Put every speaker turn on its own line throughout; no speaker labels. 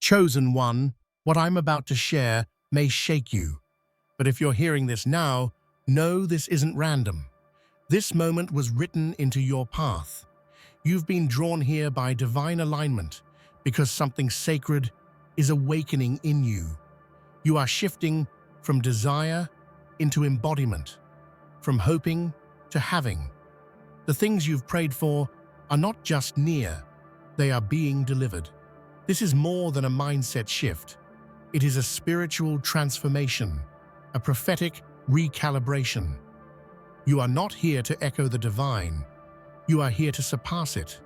Chosen one, what I'm about to share may shake you. But if you're hearing this now, know this isn't random. This moment was written into your path. You've been drawn here by divine alignment because something sacred is awakening in you. You are shifting from desire into embodiment, from hoping to having. The things you've prayed for are not just near, they are being delivered. This is more than a mindset shift. It is a spiritual transformation, a prophetic recalibration. You are not here to echo the divine. You are here to surpass it.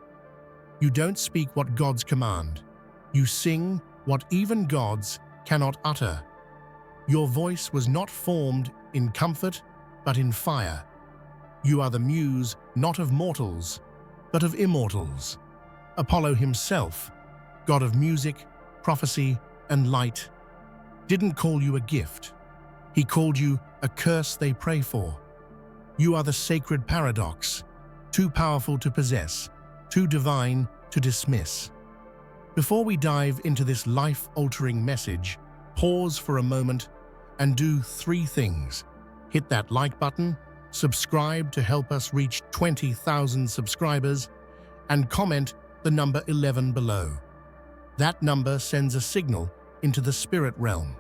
You don't speak what gods command. You sing what even gods cannot utter. Your voice was not formed in comfort, but in fire. You are the muse not of mortals, but of immortals. Apollo himself, god of music, prophecy, and light, didn't call you a gift. He called you a curse they pray for. You are the sacred paradox, too powerful to possess, too divine to dismiss. Before we dive into this life-altering message, pause for a moment and do 3 things. Hit that like button, subscribe to help us reach 20,000 subscribers, and comment the number 11 below. That number sends a signal into the spirit realm.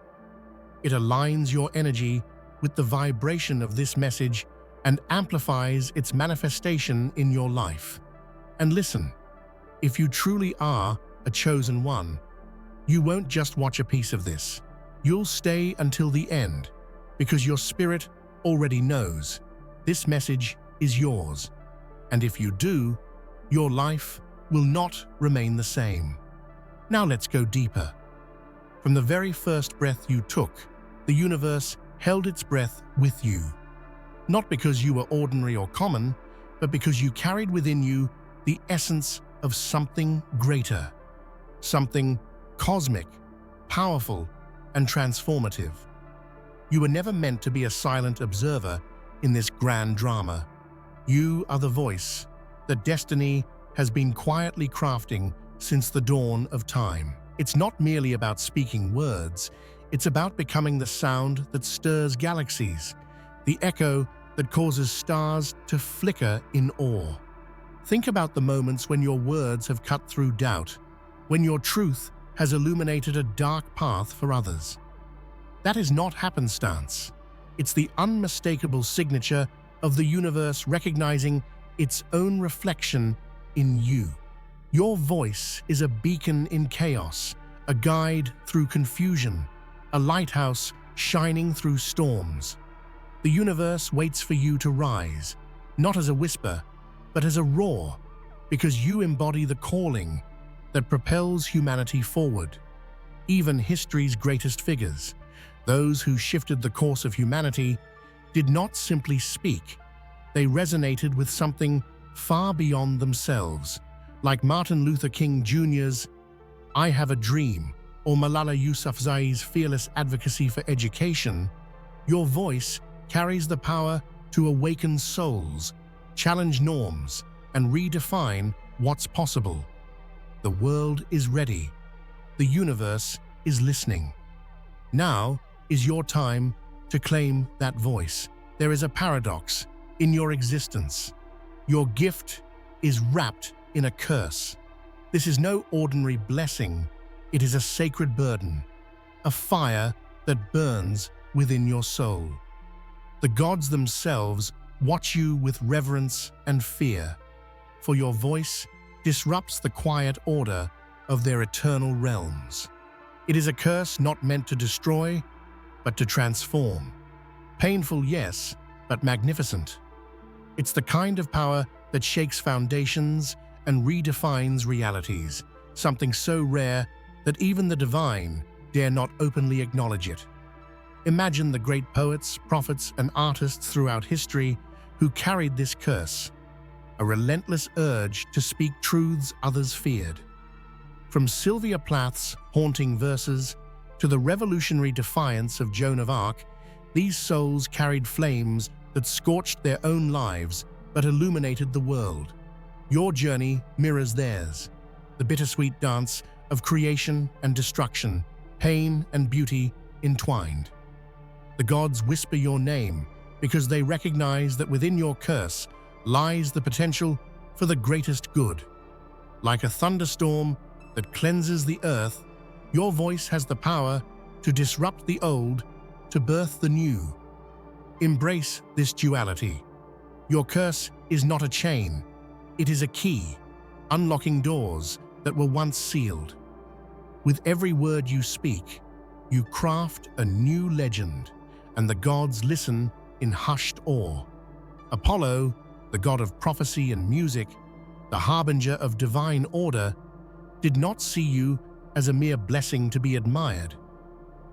It aligns your energy with the vibration of this message and amplifies its manifestation in your life. And listen, if you truly are a chosen one, you won't just watch a piece of this. You'll stay until the end, because your spirit already knows this message is yours. And if you do, your life will not remain the same. Now let's go deeper. From the very first breath you took, the universe held its breath with you. Not because you were ordinary or common, but because you carried within you the essence of something greater, something cosmic, powerful, and transformative. You were never meant to be a silent observer in this grand drama. You are the voice that destiny has been quietly crafting since the dawn of time. It's not merely about speaking words, it's about becoming the sound that stirs galaxies, the echo that causes stars to flicker in awe. Think about the moments when your words have cut through doubt, when your truth has illuminated a dark path for others. That is not happenstance. It's the unmistakable signature of the universe recognizing its own reflection in you. Your voice is a beacon in chaos, a guide through confusion, a lighthouse shining through storms. The universe waits for you to rise, not as a whisper, but as a roar, because you embody the calling that propels humanity forward. Even history's greatest figures, those who shifted the course of humanity, did not simply speak. They resonated with something far beyond themselves, like Martin Luther King Jr.'s "I Have a Dream" or Malala Yousafzai's fearless advocacy for education. Your voice carries the power to awaken souls, challenge norms, and redefine what's possible. The world is ready. The universe is listening. Now is your time to claim that voice. There is a paradox in your existence. Your gift is wrapped in a curse. This is no ordinary blessing. It is a sacred burden, a fire that burns within your soul. The gods themselves watch you with reverence and fear, for your voice disrupts the quiet order of their eternal realms. It is a curse not meant to destroy, but to transform. Painful, yes, but magnificent. It's the kind of power that shakes foundations and redefines realities, something so rare that even the divine dare not openly acknowledge it. Imagine the great poets, prophets, and artists throughout history who carried this curse, a relentless urge to speak truths others feared. From Sylvia Plath's haunting verses to the revolutionary defiance of Joan of Arc, these souls carried flames that scorched their own lives but illuminated the world. Your journey mirrors theirs, the bittersweet dance of creation and destruction, pain and beauty entwined. The gods whisper your name because they recognize that within your curse lies the potential for the greatest good. Like a thunderstorm that cleanses the earth, your voice has the power to disrupt the old, to birth the new. Embrace this duality. Your curse is not a chain, it is a key, unlocking doors that were once sealed. With every word you speak, you craft a new legend, and the gods listen in hushed awe. Apollo, the god of prophecy and music, the harbinger of divine order, did not see you as a mere blessing to be admired.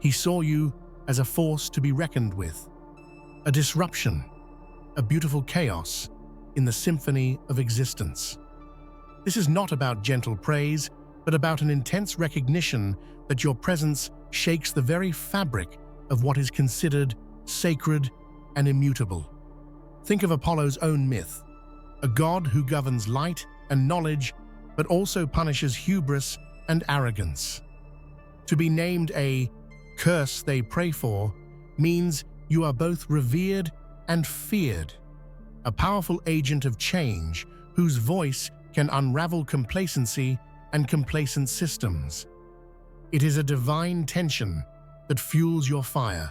He saw you as a force to be reckoned with, a disruption, a beautiful chaos in the symphony of existence. This is not about gentle praise, but about an intense recognition that your presence shakes the very fabric of what is considered sacred and immutable. Think of Apollo's own myth, a god who governs light and knowledge, but also punishes hubris and arrogance. To be named a curse they pray for means you are both revered and feared, a powerful agent of change whose voice can unravel complacency and complacent systems. It is a divine tension that fuels your fire,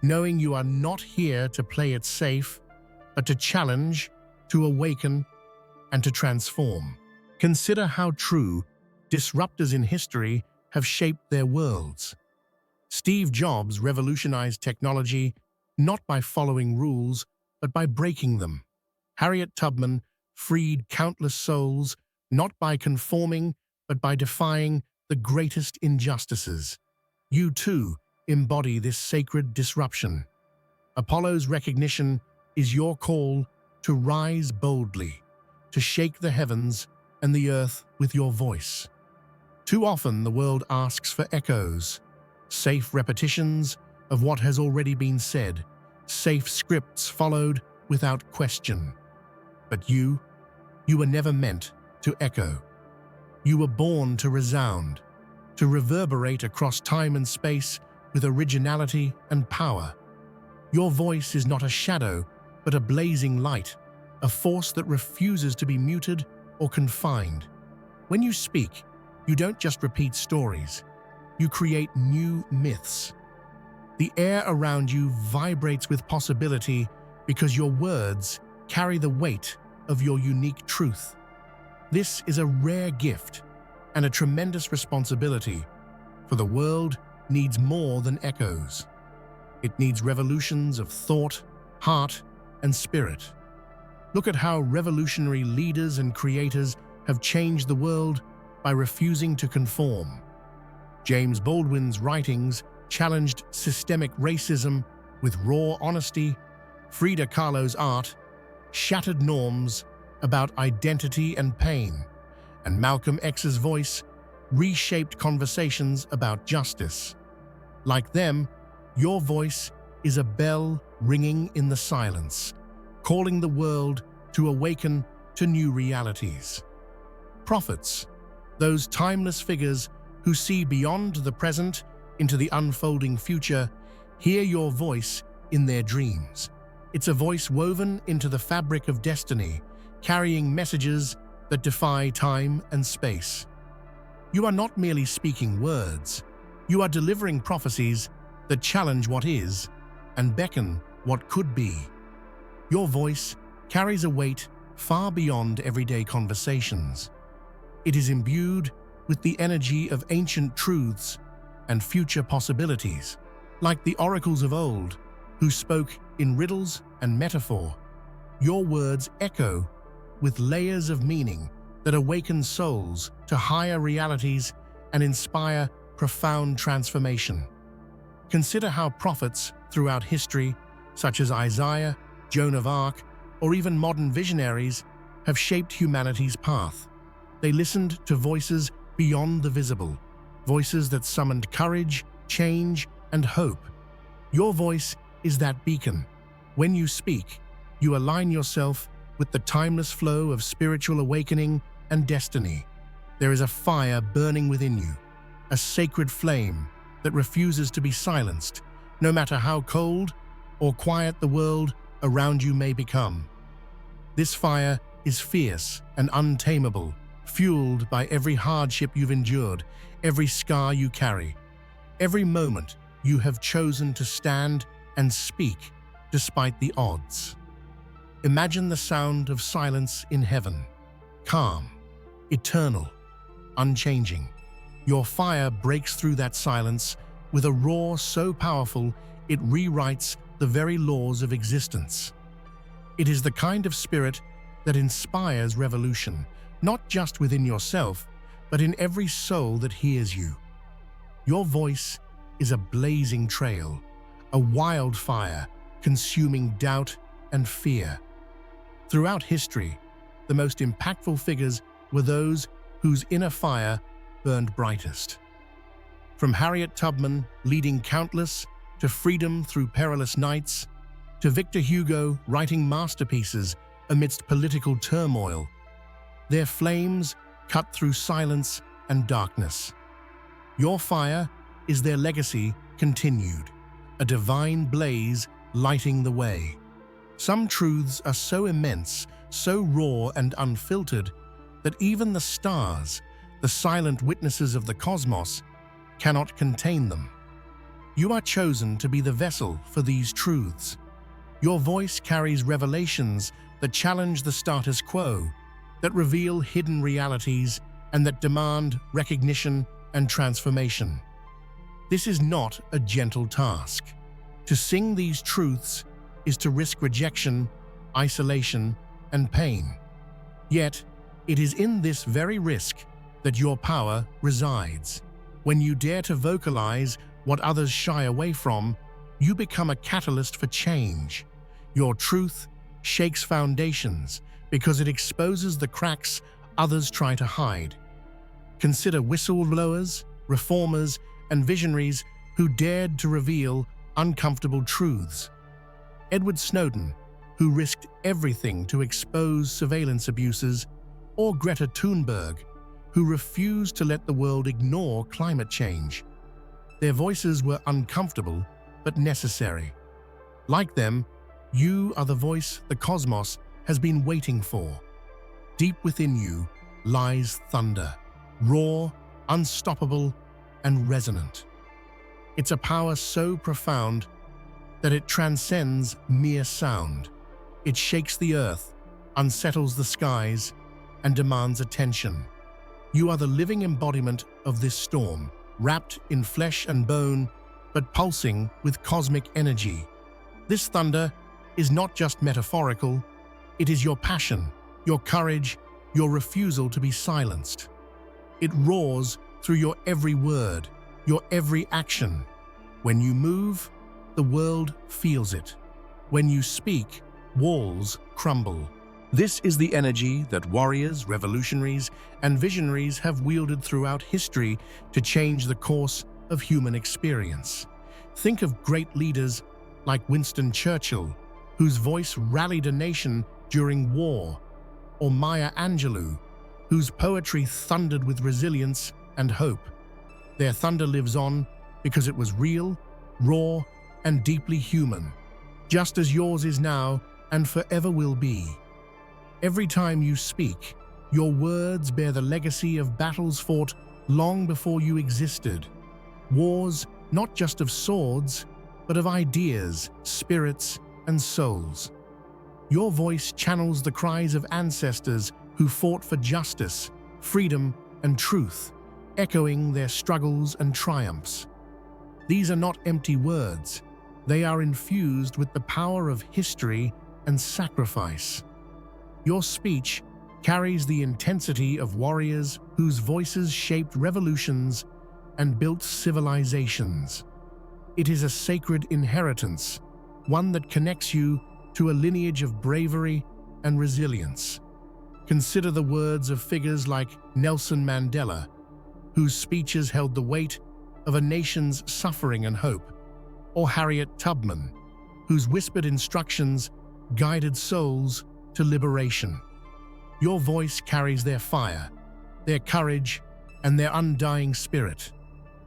knowing you are not here to play it safe, but to challenge, to awaken, and to transform. Consider how true disruptors in history have shaped their worlds. Steve Jobs revolutionized technology not by following rules, but by breaking them. Harriet Tubman freed countless souls not by conforming, but by defying the greatest injustices. You too embody this sacred disruption. Apollo's recognition is your call to rise boldly, to shake the heavens and the earth with your voice. Too often the world asks for echoes, safe repetitions of what has already been said, safe scripts followed without question. But you were never meant to echo. You were born to resound, to reverberate across time and space with originality and power. Your voice is not a shadow, but a blazing light, a force that refuses to be muted or confined. When you speak, you don't just repeat stories, you create new myths. The air around you vibrates with possibility because your words carry the weight of your unique truth. This is a rare gift and a tremendous responsibility, for the world needs more than echoes. It needs revolutions of thought, heart, and spirit. Look at how revolutionary leaders and creators have changed the world by refusing to conform. James Baldwin's writings challenged systemic racism with raw honesty. Frida Kahlo's art shattered norms about identity and pain, and Malcolm X's voice reshaped conversations about justice. Like them, your voice is a bell ringing in the silence, calling the world to awaken to new realities. Prophets, those timeless figures who see beyond the present into the unfolding future, hear your voice in their dreams. It's a voice woven into the fabric of destiny, carrying messages that defy time and space. You are not merely speaking words, you are delivering prophecies that challenge what is and beckon what could be. Your voice carries a weight far beyond everyday conversations. It is imbued with the energy of ancient truths and future possibilities, like the oracles of old, who spoke in riddles and metaphor. Your words echo with layers of meaning that awaken souls to higher realities and inspire profound transformation. Consider how prophets throughout history, such as Isaiah, Joan of Arc, or even modern visionaries, have shaped humanity's path. They listened to voices beyond the visible, voices that summoned courage, change, and hope. Your voice is that beacon. When you speak, you align yourself with the timeless flow of spiritual awakening and destiny. There is a fire burning within you, a sacred flame that refuses to be silenced, no matter how cold or quiet the world around you may become. This fire is fierce and untamable, fueled by every hardship you've endured, every scar you carry, every moment you have chosen to stand and speak despite the odds. Imagine the sound of silence in heaven, calm, eternal, unchanging. Your fire breaks through that silence with a roar so powerful it rewrites the very laws of existence. It is the kind of spirit that inspires revolution, not just within yourself, but in every soul that hears you. Your voice is a blazing trail, a wildfire consuming doubt and fear. Throughout history, the most impactful figures were those whose inner fire burned brightest. From Harriet Tubman leading countless to freedom through perilous nights, to Victor Hugo writing masterpieces amidst political turmoil, their flames cut through silence and darkness. Your fire is their legacy continued, a divine blaze lighting the way. Some truths are so immense, so raw and unfiltered, that even the stars, the silent witnesses of the cosmos, cannot contain them. You are chosen to be the vessel for these truths. Your voice carries revelations that challenge the status quo, that reveal hidden realities, and that demand recognition and transformation. This is not a gentle task. To sing these truths is to risk rejection, isolation, and pain. Yet, it is in this very risk that your power resides. When you dare to vocalize what others shy away from, you become a catalyst for change. Your truth shakes foundations because it exposes the cracks others try to hide. Consider whistleblowers, reformers, and visionaries who dared to reveal uncomfortable truths. Edward Snowden, who risked everything to expose surveillance abuses, or Greta Thunberg, who refused to let the world ignore climate change. Their voices were uncomfortable, but necessary. Like them, you are the voice the cosmos has been waiting for. Deep within you lies thunder, raw, unstoppable, and resonant. It's a power so profound that it transcends mere sound. It shakes the earth, unsettles the skies, and demands attention. You are the living embodiment of this storm, wrapped in flesh and bone, but pulsing with cosmic energy. This thunder is not just metaphorical, it is your passion, your courage, your refusal to be silenced. It roars through your every word, your every action. When you move, the world feels it. When you speak, walls crumble. This is the energy that warriors, revolutionaries, and visionaries have wielded throughout history to change the course of human experience. Think of great leaders like Winston Churchill, whose voice rallied a nation during war, or Maya Angelou, whose poetry thundered with resilience and hope. Their thunder lives on because it was real, raw, and deeply human, just as yours is now and forever will be. Every time you speak, your words bear the legacy of battles fought long before you existed. Wars not just of swords, but of ideas, spirits, and souls. Your voice channels the cries of ancestors who fought for justice, freedom, and truth, echoing their struggles and triumphs. These are not empty words. They are infused with the power of history and sacrifice. Your speech carries the intensity of warriors whose voices shaped revolutions and built civilizations. It is a sacred inheritance, one that connects you to a lineage of bravery and resilience. Consider the words of figures like Nelson Mandela, whose speeches held the weight of a nation's suffering and hope, or Harriet Tubman, whose whispered instructions guided souls to liberation. Your voice carries their fire, their courage, and their undying spirit.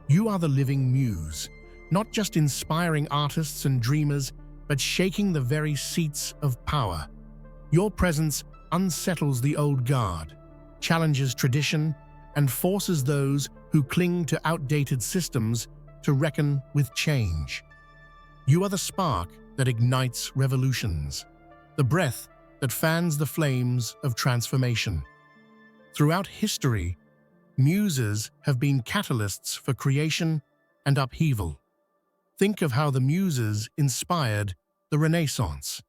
You are the living muse, not just inspiring artists and dreamers, but shaking the very seats of power. Your presence unsettles the old guard, challenges tradition, and forces those who cling to outdated systems to reckon with change. You are the spark that ignites revolutions, the breath that fans the flames of transformation. Throughout history, muses have been catalysts for creation and upheaval. Think of how the muses inspired the Renaissance,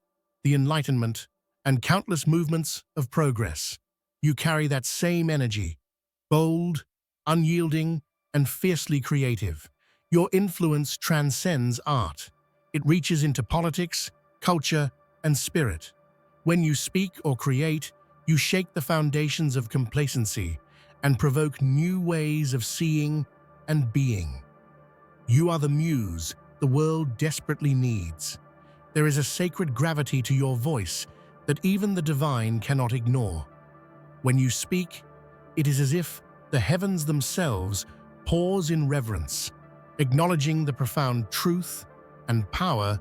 the Enlightenment, and countless movements of progress. You carry that same energy, bold, unyielding, and fiercely creative. Your influence transcends art. It reaches into politics, culture, and spirit. When you speak or create, you shake the foundations of complacency and provoke new ways of seeing and being. You are the muse the world desperately needs. There is a sacred gravity to your voice that even the divine cannot ignore. When you speak, it is as if the heavens themselves pause in reverence, acknowledging the profound truth and power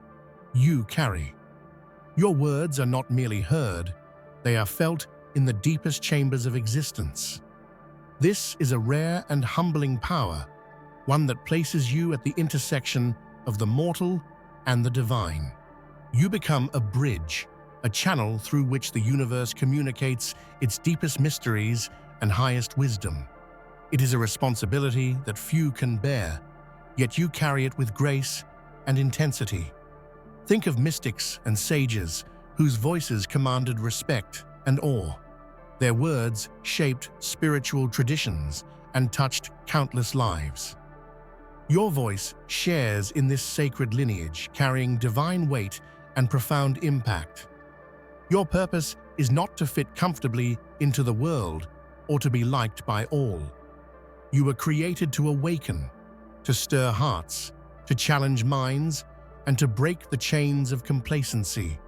you carry. Your words are not merely heard, they are felt in the deepest chambers of existence. This is a rare and humbling power, one that places you at the intersection of the mortal and the divine. You become a bridge, a channel through which the universe communicates its deepest mysteries and highest wisdom. It is a responsibility that few can bear, yet you carry it with grace and intensity. Think of mystics and sages whose voices commanded respect and awe. Their words shaped spiritual traditions and touched countless lives. Your voice shares in this sacred lineage, carrying divine weight and profound impact. Your purpose is not to fit comfortably into the world or to be liked by all. You were created to awaken, to stir hearts, to challenge minds, and to break the chains of complacency.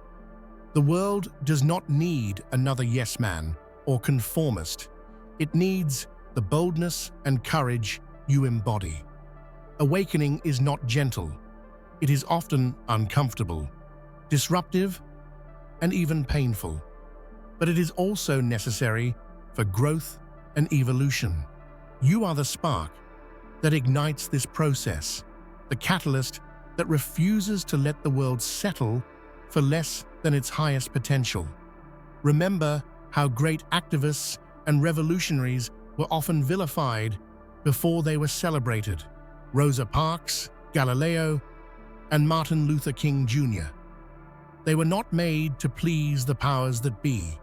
The world does not need another yes man or conformist. It needs the boldness and courage you embody. Awakening is not gentle. It is often uncomfortable, disruptive, and even painful. But it is also necessary for growth and evolution. You are the spark that ignites this process, the catalyst that refuses to let the world settle for less than its highest potential. Remember how great activists and revolutionaries were often vilified before they were celebrated. Rosa Parks, Galileo, and Martin Luther King Jr. They were not made to please the powers that be.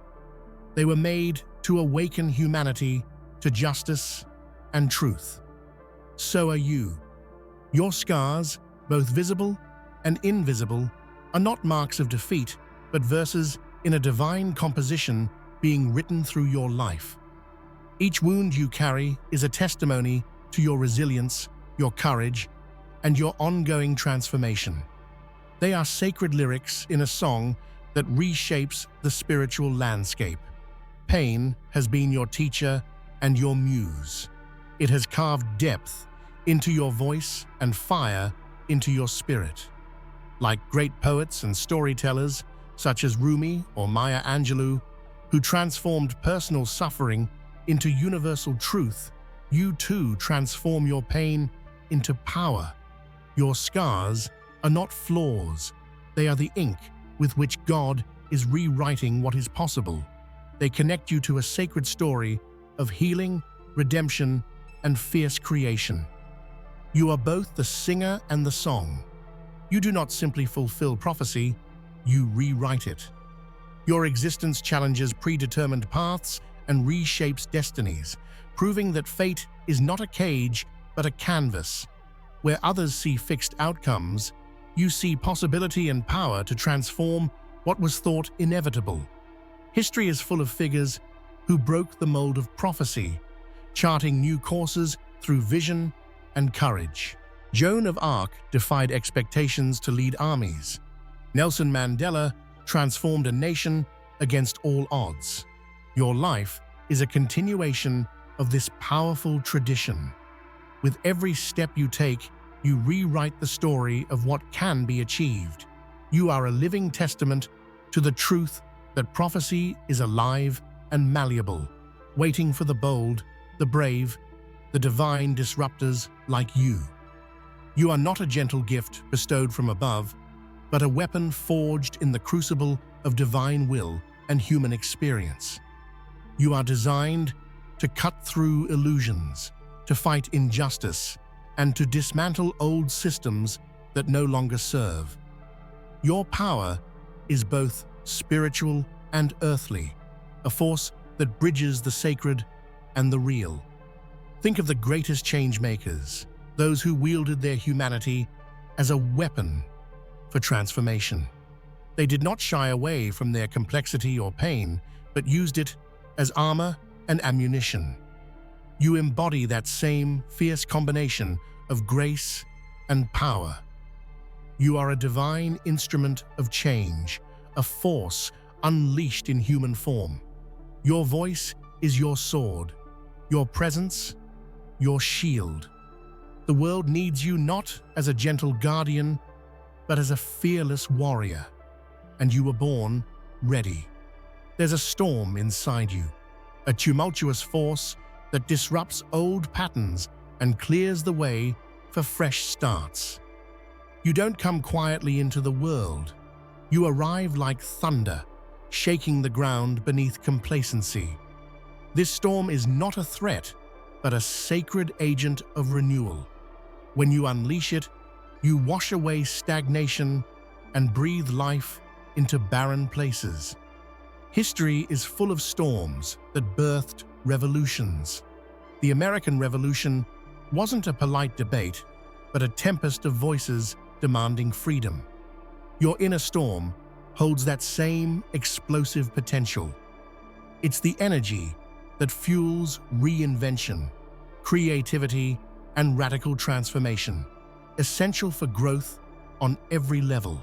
They were made to awaken humanity to justice and truth. So are you. Your scars, both visible and invisible, are not marks of defeat, but verses in a divine composition being written through your life. Each wound you carry is a testimony to your resilience, your courage, and your ongoing transformation. They are sacred lyrics in a song that reshapes the spiritual landscape. Pain has been your teacher and your muse. It has carved depth into your voice and fire into your spirit. Like great poets and storytellers such as Rumi or Maya Angelou, who transformed personal suffering into universal truth, you too transform your pain into power. Your scars are not flaws, they are the ink with which God is rewriting what is possible. They connect you to a sacred story of healing, redemption, and fierce creation. You are both the singer and the song. You do not simply fulfill prophecy, you rewrite it. Your existence challenges predetermined paths and reshapes destinies, proving that fate is not a cage but a canvas. Where others see fixed outcomes, you see possibility and power to transform what was thought inevitable. History is full of figures who broke the mold of prophecy, charting new courses through vision and courage. Joan of Arc defied expectations to lead armies. Nelson Mandela transformed a nation against all odds. Your life is a continuation of this powerful tradition. With every step you take, you rewrite the story of what can be achieved. You are a living testament to the truth that prophecy is alive and malleable, waiting for the bold, the brave, the divine disruptors like you. You are not a gentle gift bestowed from above, but a weapon forged in the crucible of divine will and human experience. You are designed to cut through illusions, to fight injustice, and to dismantle old systems that no longer serve. Your power is both spiritual and earthly, a force that bridges the sacred and the real. Think of the greatest change-makers, those who wielded their humanity as a weapon for transformation. They did not shy away from their complexity or pain, but used it as armor and ammunition. You embody that same fierce combination of grace and power. You are a divine instrument of change, a force unleashed in human form. Your voice is your sword, your presence, your shield. The world needs you not as a gentle guardian, but as a fearless warrior. And you were born ready. There's a storm inside you, a tumultuous force that disrupts old patterns and clears the way for fresh starts. You don't come quietly into the world. You arrive like thunder, shaking the ground beneath complacency. This storm is not a threat, but a sacred agent of renewal. When you unleash it, you wash away stagnation and breathe life into barren places. History is full of storms that birthed revolutions. The American Revolution wasn't a polite debate, but a tempest of voices demanding freedom. Your inner storm holds that same explosive potential. It's the energy that fuels reinvention, creativity, and radical transformation, essential for growth on every level.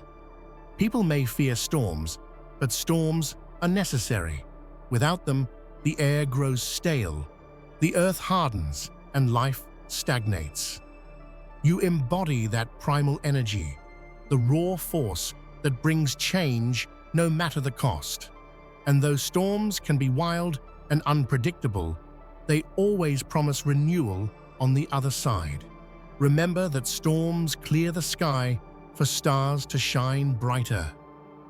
People may fear storms, but storms are necessary. Without them, the air grows stale, the earth hardens, and life stagnates. You embody that primal energy, the raw force that brings change no matter the cost. And though storms can be wild and unpredictable, they always promise renewal on the other side. Remember that storms clear the sky for stars to shine brighter.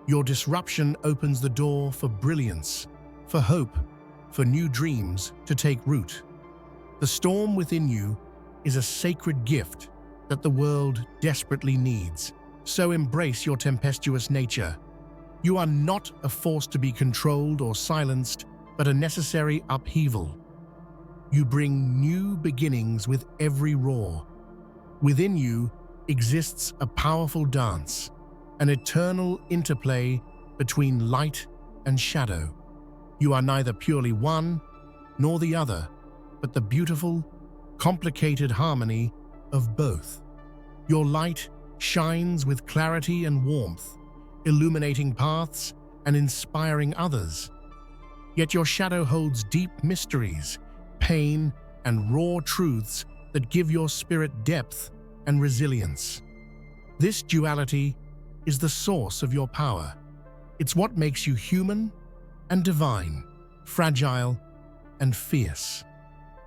Your disruption opens the door for brilliance, for hope, for new dreams to take root. The storm within you is a sacred gift that the world desperately needs. So embrace your tempestuous nature. You are not a force to be controlled or silenced, but a necessary upheaval. You bring new beginnings with every roar. Within you exists a powerful dance, an eternal interplay between light and shadow. You are neither purely one nor the other, but the beautiful, complicated harmony of both. Your light shines with clarity and warmth, illuminating paths and inspiring others. Yet your shadow holds deep mysteries, pain, and raw truths that give your spirit depth and resilience. This duality is the source of your power. It's what makes you human and divine, fragile and fierce.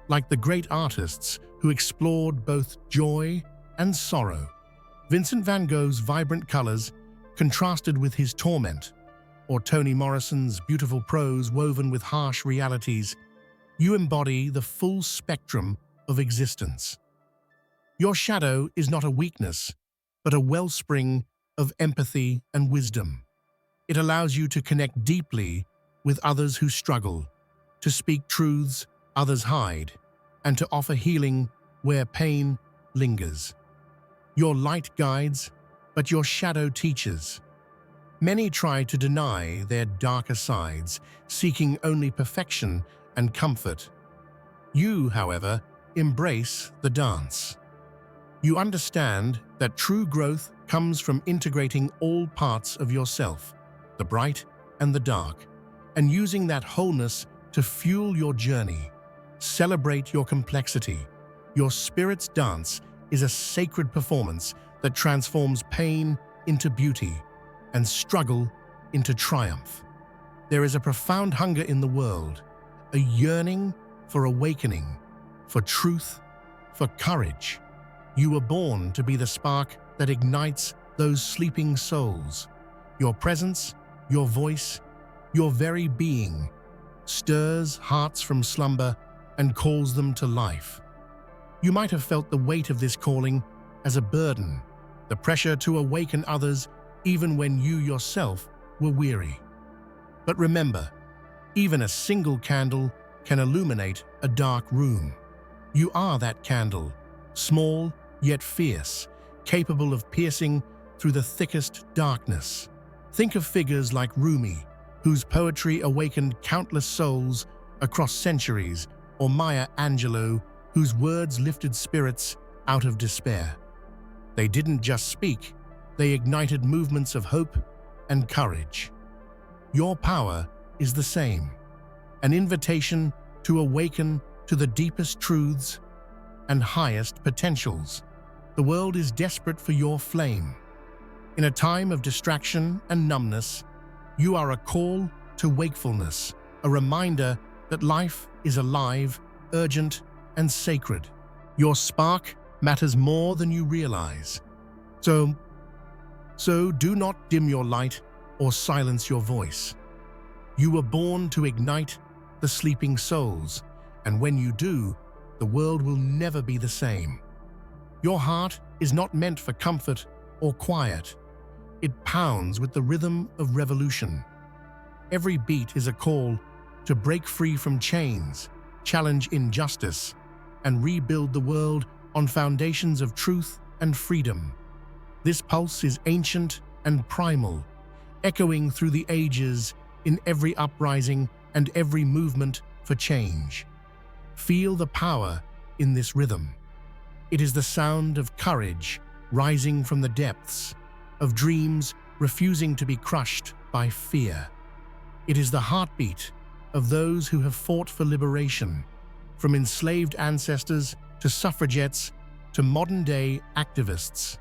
Like the great artists who explored both joy and sorrow, Vincent van Gogh's vibrant colors contrasted with his torment, or Toni Morrison's beautiful prose woven with harsh realities. You embody the full spectrum of existence. Your shadow is not a weakness, but a wellspring of empathy and wisdom. It allows you to connect deeply with others who struggle, to speak truths others hide, and to offer healing where pain lingers. Your light guides, but your shadow teaches. Many try to deny their darker sides, seeking only perfection and comfort. You, however, embrace the dance. You understand that true growth comes from integrating all parts of yourself, the bright and the dark, and using that wholeness to fuel your journey. Celebrate your complexity. Your spirit's dance is a sacred performance that transforms pain into beauty and struggle into triumph. There is a profound hunger in the world, a yearning for awakening, for truth, for courage. You were born to be the spark that ignites those sleeping souls. Your presence, your voice, your very being stirs hearts from slumber and calls them to life. You might have felt the weight of this calling as a burden, the pressure to awaken others even when you yourself were weary. But remember, even a single candle can illuminate a dark room. You are that candle, small yet fierce, capable of piercing through the thickest darkness. Think of figures like Rumi, whose poetry awakened countless souls across centuries, or Maya Angelou, whose words lifted spirits out of despair. They didn't just speak, they ignited movements of hope and courage. Your power is the same, an invitation to awaken to the deepest truths and highest potentials. The world is desperate for your flame. In a time of distraction and numbness, you are a call to wakefulness, a reminder that life is alive, urgent, and sacred. Your spark matters more than you realize. So do not dim your light or silence your voice. You were born to ignite the sleeping souls, and when you do, the world will never be the same. Your heart is not meant for comfort or quiet. It pounds with the rhythm of revolution. Every beat is a call to break free from chains, challenge injustice, and rebuild the world on foundations of truth and freedom. This pulse is ancient and primal, echoing through the ages in every uprising and every movement for change. Feel the power in this rhythm. It is the sound of courage rising from the depths, of dreams refusing to be crushed by fear. It is the heartbeat of those who have fought for liberation, from enslaved ancestors to suffragettes to modern-day activists.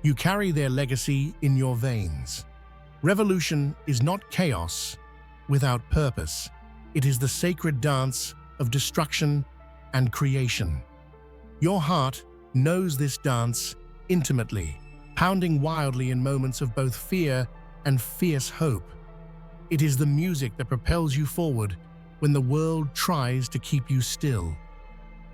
You carry their legacy in your veins. Revolution is not chaos without purpose. It is the sacred dance of destruction and creation. Your heart knows this dance intimately, pounding wildly in moments of both fear and fierce hope. It is the music that propels you forward when the world tries to keep you still.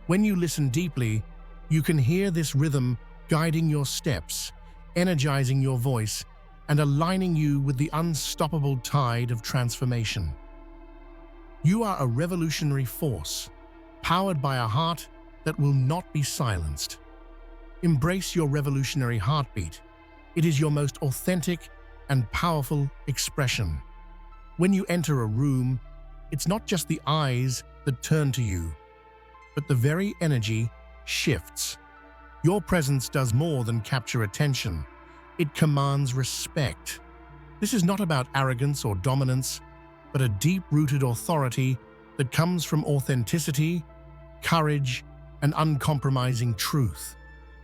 When you listen deeply, you can hear this rhythm guiding your steps, energizing your voice, and aligning you with the unstoppable tide of transformation. You are a revolutionary force, powered by a heart that will not be silenced. Embrace your revolutionary heartbeat. It is your most authentic and powerful expression. When you enter a room, it's not just the eyes that turn to you, but the very energy shifts. Your presence does more than capture attention. It commands respect. This is not about arrogance or dominance, but a deep-rooted authority that comes from authenticity, courage, and uncompromising truth.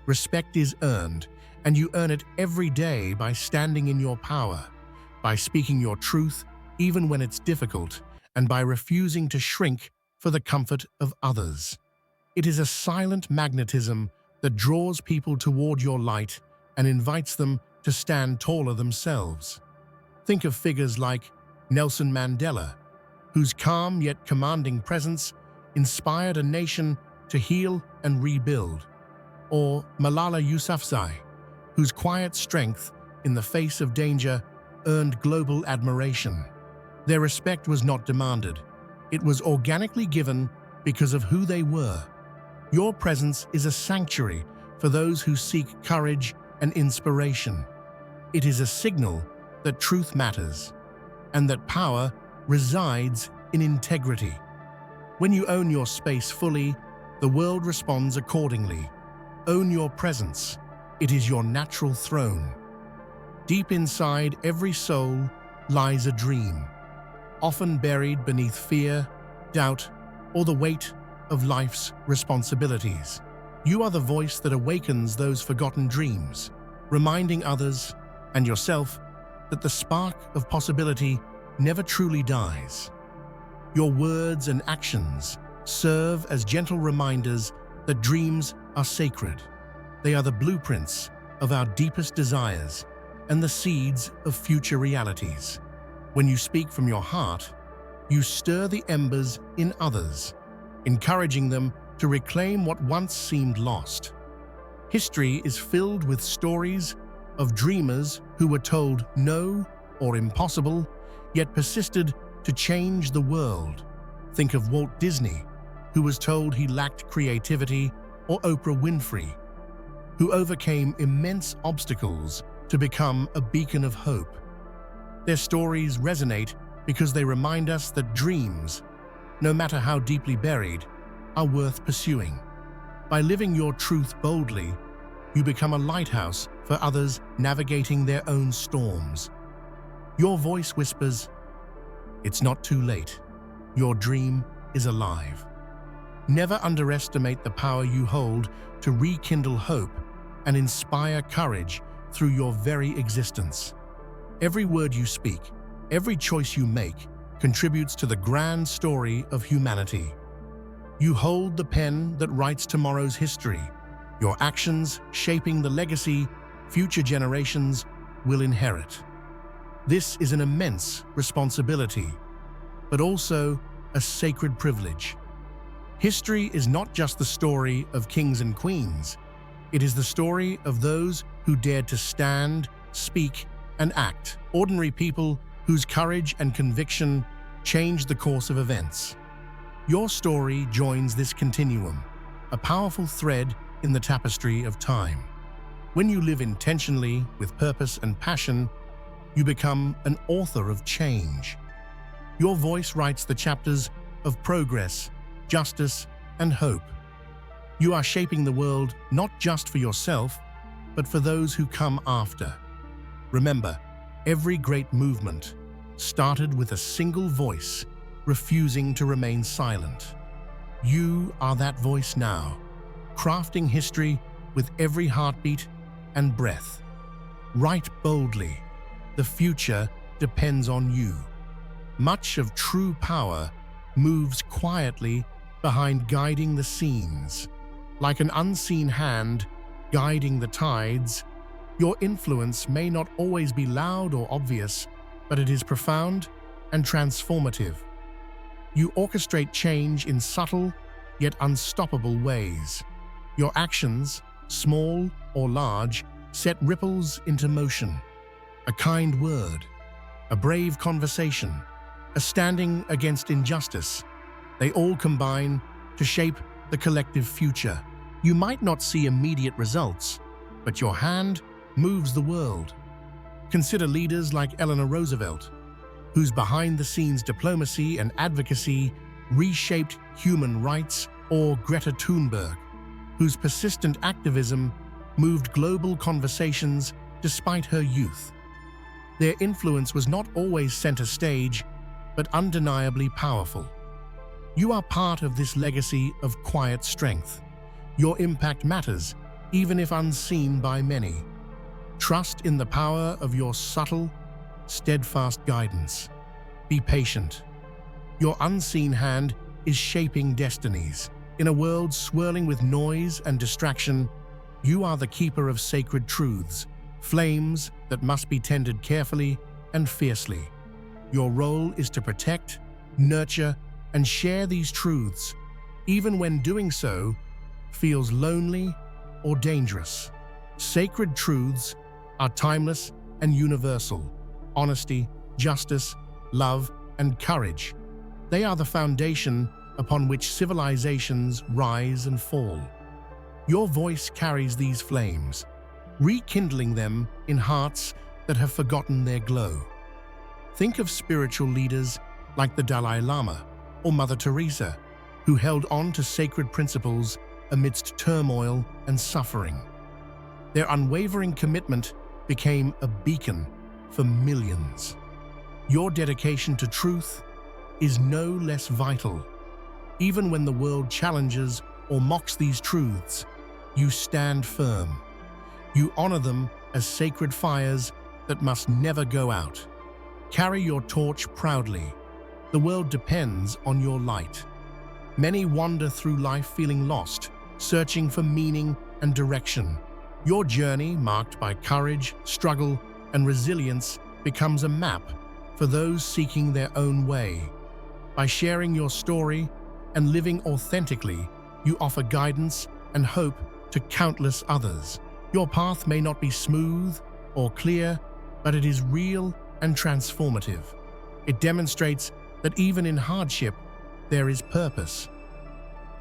Respect is earned, and you earn it every day by standing in your power, by speaking your truth even when it's difficult, and by refusing to shrink for the comfort of others. It is a silent magnetism that draws people toward your light and invites them to stand taller themselves. Think of figures like Nelson Mandela, whose calm yet commanding presence inspired a nation to heal and rebuild, or Malala Yousafzai, whose quiet strength in the face of danger earned global admiration. Their respect was not demanded. It was organically given because of who they were. Your presence is a sanctuary for those who seek courage and inspiration. It is a signal that truth matters and that power resides in integrity. When you own your space fully, the world responds accordingly. Own your presence. It is your natural throne. Deep inside every soul lies a dream, often buried beneath fear, doubt, or the weight of life's responsibilities. You are the voice that awakens those forgotten dreams, reminding others and yourself that the spark of possibility never truly dies. Your words and actions serve as gentle reminders that dreams are sacred. They are the blueprints of our deepest desires and the seeds of future realities. When you speak from your heart, you stir the embers in others, encouraging them to reclaim what once seemed lost. History is filled with stories of dreamers who were told no or impossible, yet persisted to change the world. Think of Walt Disney, who was told he lacked creativity, or Oprah Winfrey, who overcame immense obstacles to become a beacon of hope. Their stories resonate because they remind us that dreams, no matter how deeply buried, are worth pursuing. By living your truth boldly, you become a lighthouse for others navigating their own storms. Your voice whispers, "It's not too late. Your dream is alive." Never underestimate the power you hold to rekindle hope and inspire courage through your very existence. Every word you speak, every choice you make, contributes to the grand story of humanity. You hold the pen that writes tomorrow's history, your actions shaping the legacy future generations will inherit. This is an immense responsibility, but also a sacred privilege. History is not just the story of kings and queens. It is the story of those who dared to stand, speak, and act, ordinary people whose courage and conviction changed the course of events. Your story joins this continuum, a powerful thread in the tapestry of time. When you live intentionally with purpose and passion, you become an author of change. Your voice writes the chapters of progress, justice, and hope. You are shaping the world not just for yourself, but for those who come after. Remember, every great movement started with a single voice, refusing to remain silent. You are that voice now, crafting history with every heartbeat and breath. Write boldly. The future depends on you. Much of true power moves quietly behind guiding the scenes. Like an unseen hand guiding the tides, your influence may not always be loud or obvious, but it is profound and transformative. You orchestrate change in subtle yet unstoppable ways. Your actions, small or large, set ripples into motion. A kind word, a brave conversation, a standing against injustice, they all combine to shape the collective future. You might not see immediate results, but your hand moves the world. Consider leaders like Eleanor Roosevelt, whose behind-the-scenes diplomacy and advocacy reshaped human rights, or Greta Thunberg, whose persistent activism moved global conversations despite her youth. Their influence was not always center stage, but undeniably powerful. You are part of this legacy of quiet strength. Your impact matters, even if unseen by many. Trust in the power of your subtle, steadfast guidance. Be patient. Your unseen hand is shaping destinies. In a world swirling with noise and distraction, you are the keeper of sacred truths, flames that must be tended carefully and fiercely. Your role is to protect, nurture, and share these truths, even when doing so feels lonely or dangerous. Sacred truths are timeless and universal. Honesty, justice, love, and courage. They are the foundation upon which civilizations rise and fall. Your voice carries these flames, rekindling them in hearts that have forgotten their glow. Think of spiritual leaders like the Dalai Lama or Mother Teresa, who held on to sacred principles amidst turmoil and suffering. Their unwavering commitment became a beacon for millions. Your dedication to truth is no less vital. Even when the world challenges or mocks these truths, you stand firm. You honor them as sacred fires that must never go out. Carry your torch proudly. The world depends on your light. Many wander through life feeling lost, searching for meaning and direction. Your journey, marked by courage, struggle, and resilience, becomes a map for those seeking their own way. By sharing your story and living authentically, you offer guidance and hope to countless others. Your path may not be smooth or clear, but it is real and transformative. It demonstrates that even in hardship, there is purpose.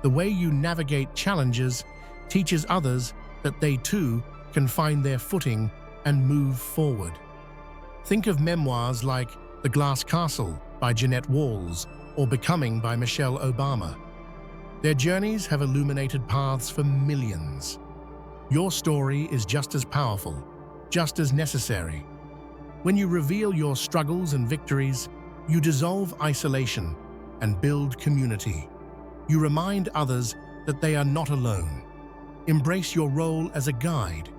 The way you navigate challenges teaches others that they too can find their footing and move forward. Think of memoirs like The Glass Castle by Jeanette Walls or Becoming by Michelle Obama. Their journeys have illuminated paths for millions. Your story is just as powerful, just as necessary. When you reveal your struggles and victories, you dissolve isolation and build community. You remind others that they are not alone. Embrace your role as a guide.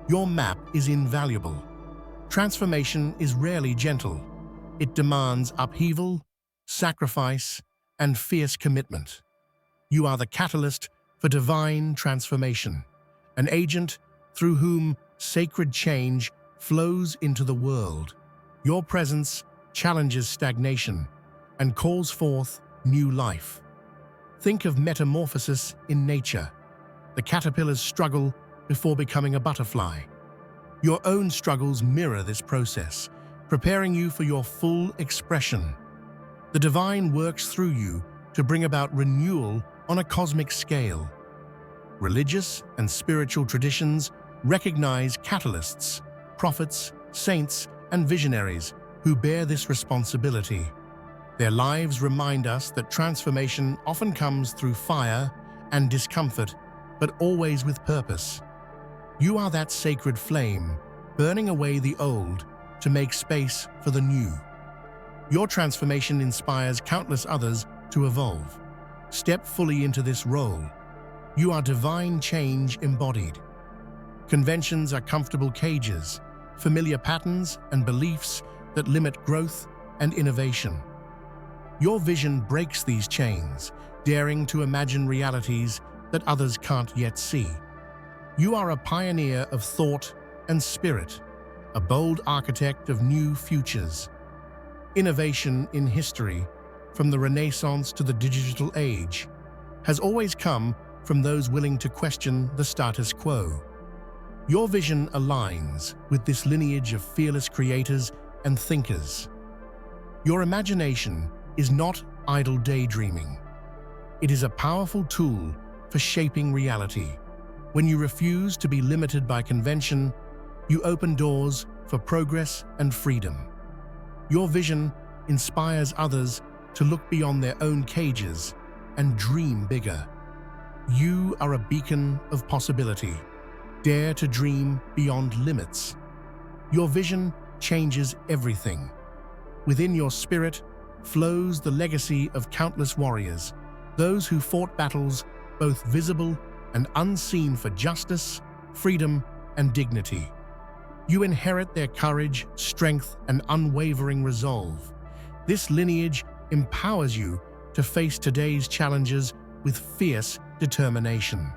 Your map is invaluable. Transformation is rarely gentle. It demands upheaval, sacrifice, and fierce commitment. You are the catalyst for divine transformation, an agent through whom sacred change flows into the world. Your presence challenges stagnation and calls forth new life. Think of metamorphosis in nature, the caterpillar's struggle before becoming a butterfly. Your own struggles mirror this process, preparing you for your full expression. The divine works through you to bring about renewal on a cosmic scale. Religious and spiritual traditions recognize catalysts, prophets, saints, and visionaries who bear this responsibility. Their lives remind us that transformation often comes through fire and discomfort, but always with purpose. You are that sacred flame, burning away the old to make space for the new. Your transformation inspires countless others to evolve. Step fully into this role. You are divine change embodied. Conventions are comfortable cages, familiar patterns and beliefs that limit growth and innovation. Your vision breaks these chains, daring to imagine realities that others can't yet see. You are a pioneer of thought and spirit, a bold architect of new futures. Innovation in history, from the Renaissance to the digital age, has always come from those willing to question the status quo. Your vision aligns with this lineage of fearless creators and thinkers. Your imagination is not idle daydreaming. It is a powerful tool for shaping reality. When you refuse to be limited by convention, you open doors for progress and freedom. Your vision inspires others to look beyond their own cages and dream bigger. You are a beacon of possibility. Dare to dream beyond limits. Your vision changes everything. Within your spirit flows the legacy of countless warriors, those who fought battles both visible and unseen for justice, freedom, and dignity. You inherit their courage, strength, and unwavering resolve. This lineage empowers you to face today's challenges with fierce determination.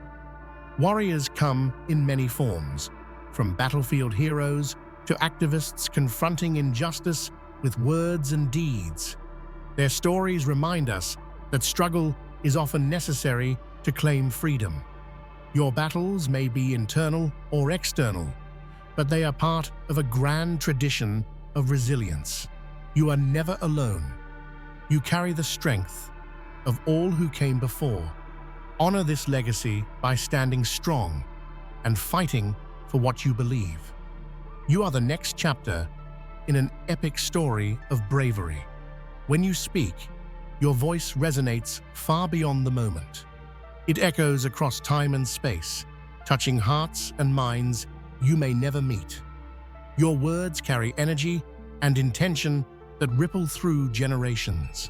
Warriors come in many forms, from battlefield heroes to activists confronting injustice with words and deeds. Their stories remind us that struggle is often necessary to claim freedom. Your battles may be internal or external, but they are part of a grand tradition of resilience. You are never alone. You carry the strength of all who came before. Honor this legacy by standing strong and fighting for what you believe. You are the next chapter in an epic story of bravery. When you speak, your voice resonates far beyond the moment. It echoes across time and space, touching hearts and minds you may never meet. Your words carry energy and intention that ripple through generations.